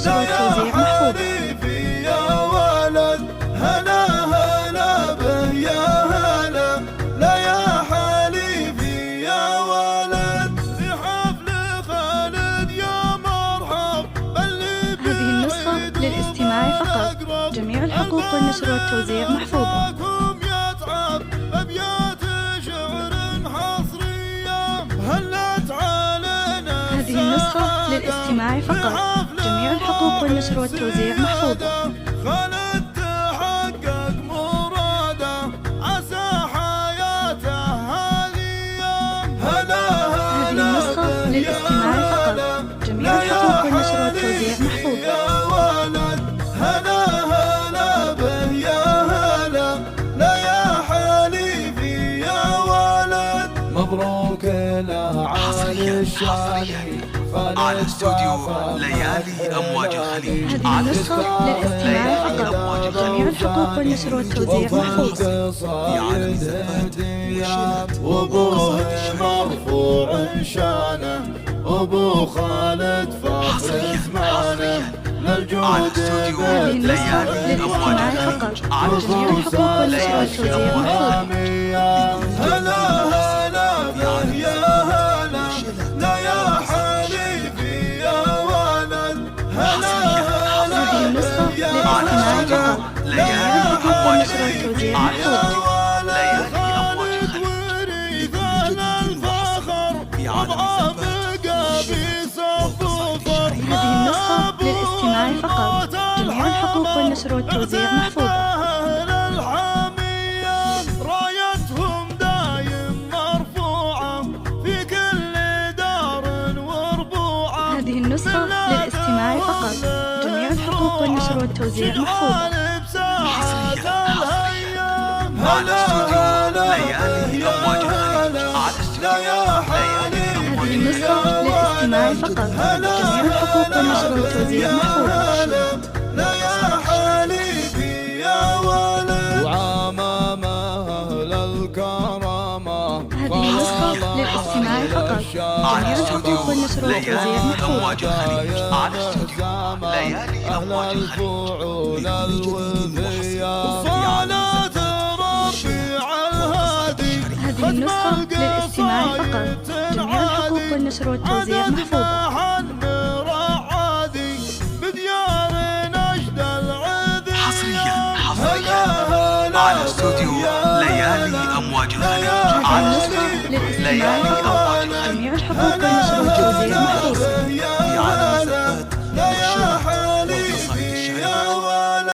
والنشر والتوزيع محفوظة. يا ولد هلا هلا به يا هلا، لا يا حليفي يا ولد، في حفل خالد يا مرحب. هذه النسخة للاستماع فقط، جميع الحقوق والنشر والتوزيع محفوظة. هذه النسخة للاستماع فقط، جميع الحقوق والنشر والتوزيع محفوظة. خالد تحقق مراده، عسى حياته هذه. هذه النسخة للاستماع فقط، جميع الحقوق والنشر والتوزيع محفوظة. هلا هلا به يا هلا، لا يا حليفي يا ولد، مبروك لعالي الشالي على استوديو ليالي أمواج الخليج. هذه النسخة للاستماع فقط، جميع الحقوق والنشر والتوزيع محفوظة. وابوه مرفوع شانه، ابو خالد فخر ثمانه، على استوديو هذه النسخة للاستماع فقط، جميع الحقوق والنشر والتوزيع محفوظة. هلا هلا به يا هلا، لا يا حليفي يا ولد، هلا هلا. هذه النسخة للاستماع فقط، جميع الحقوق والنشر والتوزيع محفوظة. هذه النسخة للاستماع فقط، جميع الحقوق والنشر والتوزيع محفوظة. رايتهم دايم مرفوعة في كل دار وربوعة. هذه النسخة للاستماع فقط، جميع الحقوق والنشر والتوزيع محفوظة. على استوديو ليالي أمواج الخليج. على استوديو هذه النسخة للاستماع فقط، جميع الحقوق والنشر والتوزيع محفوظة. لا يا حليفي يا ولد، وعمام أهل الكرامة. هذه النسخة للاستماع فقط، جميع الحقوق والنشر والتوزيع محفوظة. على استوديو ليالي أمواج الخليج. هذه النسخة للاستماع فقط، جميع الحقوق والنشر والتوزيع محفوظة. حصريا على استوديو ليالي أمواج الخليج. هذه النسخة للاستماع فقط، جميع الحقوق والنشر والتوزيع محفوظة.